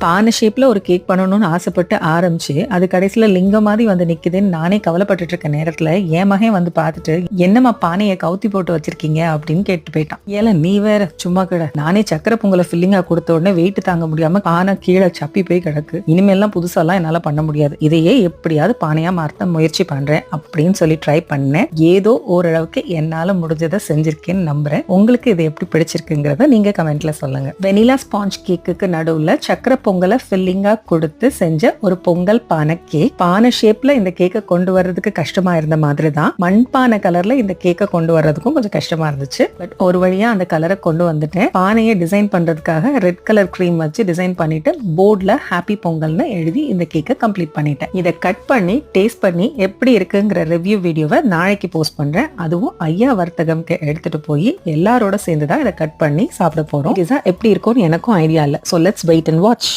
பானை ஷேப்ல ஒரு கேக் பண்ணணும்னு ஆசைப்பட்டு ஆரம்பிச்சு அது கடைசியில லிங்கம் மாதிரி வந்து நிக்குதுன்னு நானே கவலைப்பட்டுட்டு இருக்க நேரத்துல என் மகன் வந்து பார்த்துட்டு என்னம்மா பானையை கவுத்தி போட்டு வச்சிருக்கீங்க அப்படின்னு கேட்டு போயிட்டான். ஏல நீ வேற சும்மா கிட, நானே சக்கரை பொங்கலை ஃபில்லிங்கா கொடுத்த உடனே வெயிட் தாங்க முடியாம பானை கீழே சப்பி போய் கிடக்கு, இனிமேல்லாம் புதுசாலாம் என்னால பண்ண முடியாது, இதையே எப்படியாவது பானையா மாற்ற முயற்சி பண்றேன் அப்படின்னு சொல்லி ட்ரை பண்ணேன். ஏதோ ஓரளவுக்கு என்னால முடிஞ்சதை செஞ்சிருக்கேன்னு நம்புறேன். உங்களுக்கு இது எப்படி பிடிச்சிருக்குங்கிறத நீங்க கமெண்ட்ல சொல்லுங்க. வெனிலா ஸ்பாஞ்ச் கேக்குக்கு நடுவுல சக்கரை பொங்கலை ஃபில்லிங்கா கொடுத்து செஞ்ச ஒரு பொங்கல் பானை கேக். பானை ஷேப்ல இந்த கேக்கை கொண்டு வர்றதுக்கு கஷ்டமா இருந்த மாதிரி தான் மண்பானை கலர்ல இந்த கேக்கை கொண்டு வர்றதுக்கும் கொஞ்சம் கஷ்டமா இருந்துச்சு. பட் ஒரு வழியா அந்த கலரை கொண்டு வந்துட்டேன். பானையை டிசைன் பண்றதுக்காக ரெட் கலர் கிரீம் வச்சு டிசைன் பண்ணிட்டு போர்ட்ல ஹாப்பி பொங்கல்னு எழுதி இந்த கேக்கை கம்ப்ளீட் பண்ணிட்டேன். இதை கட் பண்ணி டேஸ்ட் பண்ணி எப்படி இருக்குங்கிற ரிவ்யூ வீடியோவை நாளைக்கு போஸ்ட் பண்றேன். அதுவும் ஐயா வர்த்தகம்க்கு எடுத்துட்டு போய் எல்லாரோட சேர்ந்துதான் இதை கட் பண்ணி சாப்பிட போறோம். எப்படி இருக்கும்னு எனக்கும் ஐடியா இல்ல. So let's wait and watch.